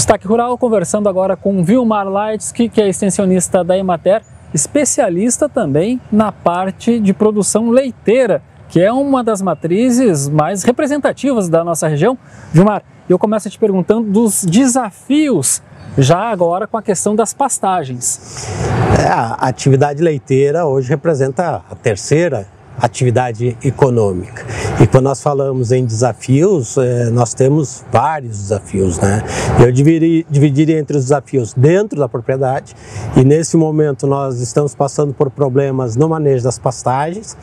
Destaque Rural, conversando agora com Vilmar Leitsky, que é extensionista da Emater, especialista também na parte de produção leiteira, que é uma das matrizes mais representativas da nossa região. Vilmar, eu começo te perguntando dos desafios, já agora com a questão das pastagens. A atividade leiteira hoje representa a terceira atividade econômica. E quando nós falamos em desafios, nós temos vários desafios, né? Eu dividiria entre os desafios dentro da propriedade, e nesse momento nós estamos passando por problemas no manejo das pastagens,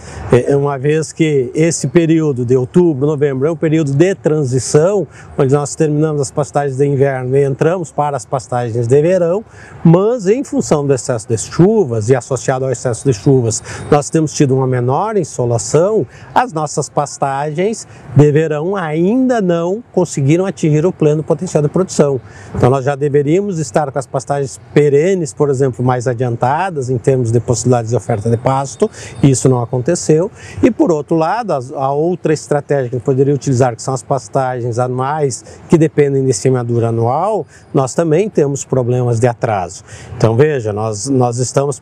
uma vez que esse período de outubro, novembro, é um período de transição, onde nós terminamos as pastagens de inverno e entramos para as pastagens de verão, mas em função do excesso de chuvas e associado ao excesso de chuvas, nós temos tido uma menor insolação, as nossas pastagens de verão ainda não conseguiram atingir o pleno potencial de produção. Então nós já deveríamos estar com as pastagens perenes, por exemplo, mais adiantadas em termos de possibilidades de oferta de pasto, e isso não aconteceu. E por outro lado, a outra estratégia que a gente poderia utilizar, que são as pastagens anuais, que dependem de semeadura anual, nós também temos problemas de atraso. Então veja, nós estamos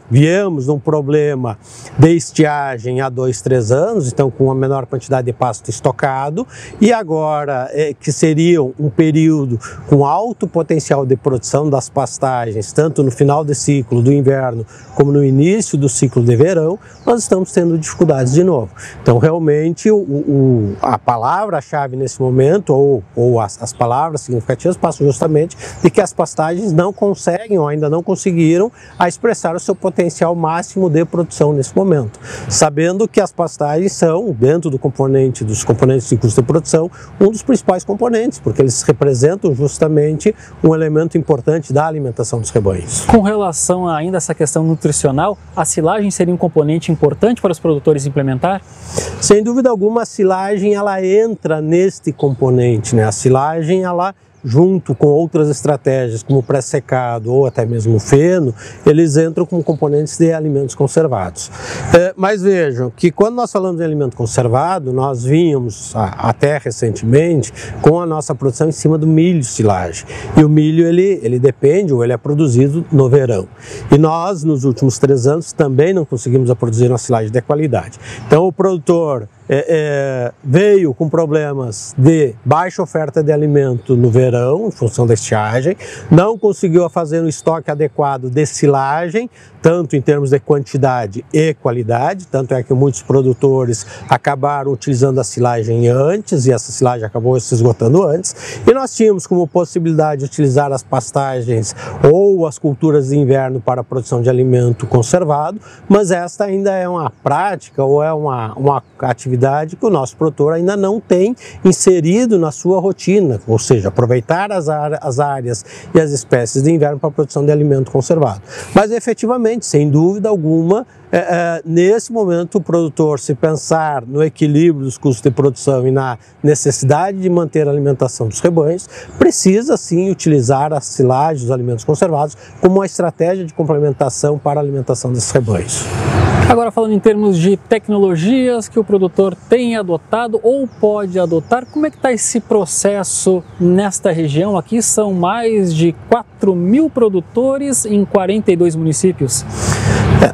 viemos num problema de estiagem há 2, 3 anos, então com uma menor quantidade de pasto estocado, e agora que seria um período com alto potencial de produção das pastagens, tanto no final do ciclo do inverno como no início do ciclo de verão, nós estamos tendo dificuldades de novo. Então realmente a palavra-chave nesse momento, ou as palavras significativas, passam justamente de que as pastagens não conseguem ou ainda não conseguiram expressar o seu potencial máximo de produção nesse momento. Sabendo que as pastagens são, dentro dos componentes de custo de produção, um dos principais componentes, porque eles representam justamente um elemento importante da alimentação dos rebanhos. Com relação ainda a essa questão nutricional, a silagem seria um componente importante para os produtores implementar? Sem dúvida alguma, a silagem ela entra neste componente, né? A silagem ela, junto com outras estratégias como o pré-secado ou até mesmo o feno, eles entram como componentes de alimentos conservados. Mas vejam que quando nós falamos em alimento conservado, nós vínhamos até recentemente com a nossa produção em cima do milho silagem. E o milho ele depende, ou ele é produzido no verão. E nós, nos últimos 3 anos, também não conseguimos produzir uma silagem de qualidade. Então o produtor veio com problemas de baixa oferta de alimento no verão, em função da estiagem, não conseguiu fazer um estoque adequado de silagem, tanto em termos de quantidade e qualidade, tanto é que muitos produtores acabaram utilizando a silagem antes, e essa silagem acabou se esgotando antes, e nós tínhamos como possibilidade de utilizar as pastagens ou as culturas de inverno para a produção de alimento conservado, mas esta ainda é uma prática ou é uma atividade que o nosso produtor ainda não tem inserido na sua rotina, ou seja, aproveitar as áreas e as espécies de inverno para a produção de alimento conservado. Mas efetivamente, sem dúvida alguma, nesse momento o produtor, se pensar no equilíbrio dos custos de produção e na necessidade de manter a alimentação dos rebanhos, precisa sim utilizar a silagem, os alimentos conservados, como uma estratégia de complementação para a alimentação desses rebanhos. Agora falando em termos de tecnologias que o produtor tem adotado ou pode adotar, como é que está esse processo nesta região? Aqui são mais de 4.000 produtores em 42 municípios.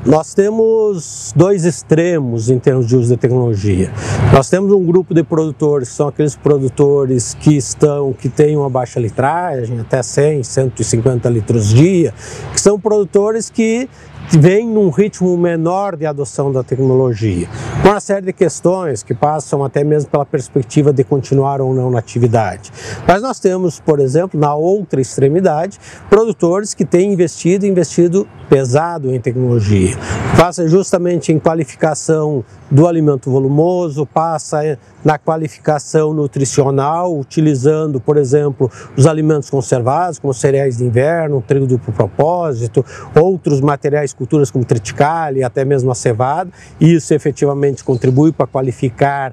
Nós temos 2 extremos em termos de uso de tecnologia. Nós temos um grupo de produtores, que são aqueles produtores que têm uma baixa litragem, até 100, 150 litros dia, que são produtores que vem num ritmo menor de adoção da tecnologia. Uma série de questões que passam até mesmo pela perspectiva de continuar ou não na atividade. Mas nós temos, por exemplo, na outra extremidade, produtores que têm investido pesado em tecnologia. Passa justamente em qualificação do alimento volumoso, passa na qualificação nutricional, utilizando, por exemplo, os alimentos conservados, como cereais de inverno, trigo duplo propósito, outros materiais, culturas como triticale, até mesmo a cevada. Isso efetivamente contribui para qualificar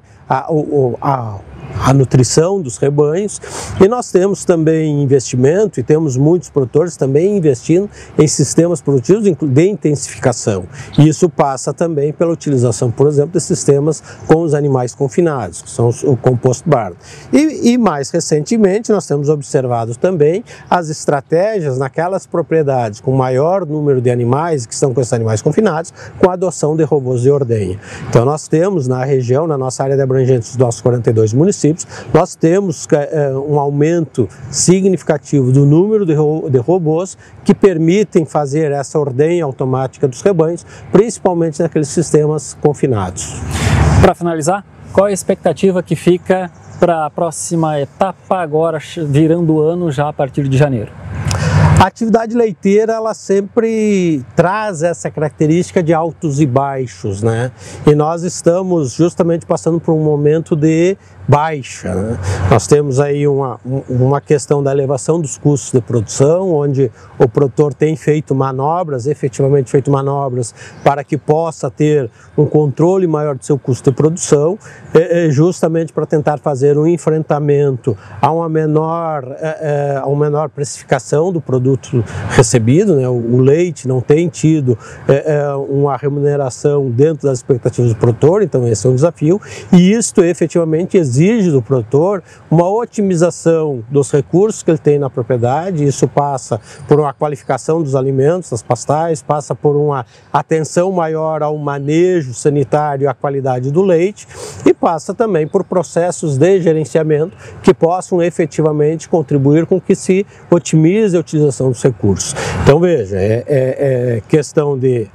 a nutrição dos rebanhos, e nós temos também investimento, e temos muitos produtores também investindo em sistemas produtivos de intensificação. E isso passa também pela utilização, por exemplo, de sistemas com os animais confinados, que são o compost barn. E mais recentemente nós temos observado também as estratégias naquelas propriedades com maior número de animais que estão com esses animais confinados, com a adoção de robôs de ordenha. Então nós temos na região, na nossa área de abrangência dos nossos 42 municípios, nós temos um aumento significativo do número de robôs que permitem fazer essa ordenha automática dos rebanhos, principalmente naqueles sistemas confinados. Para finalizar, qual é a expectativa que fica para a próxima etapa agora, virando o ano já a partir de janeiro? A atividade leiteira, ela sempre traz essa característica de altos e baixos, né? E nós estamos justamente passando por um momento de baixa, né? Nós temos aí uma questão da elevação dos custos de produção, onde o produtor tem feito manobras, efetivamente feito manobras, para que possa ter um controle maior do seu custo de produção, justamente para tentar fazer um enfrentamento a uma menor precificação do produto recebido, né? O leite não tem tido uma remuneração dentro das expectativas do produtor, então esse é um desafio, e isto efetivamente exige do produtor uma otimização dos recursos que ele tem na propriedade. Isso passa por uma qualificação dos alimentos, das pastais, passa por uma atenção maior ao manejo sanitário e à qualidade do leite, e passa também por processos de gerenciamento que possam efetivamente contribuir com que se otimize a utilização dos recursos. Então veja, é questão de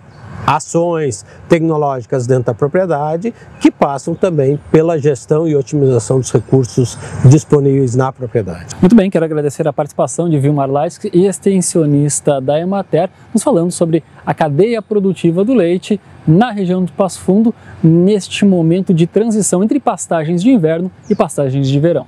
ações tecnológicas dentro da propriedade que passam também pela gestão e otimização dos recursos disponíveis na propriedade. Muito bem, quero agradecer a participação de Vilmar Leitsk, extensionista da Emater, nos falando sobre a cadeia produtiva do leite na região do Passo Fundo, neste momento de transição entre pastagens de inverno e pastagens de verão.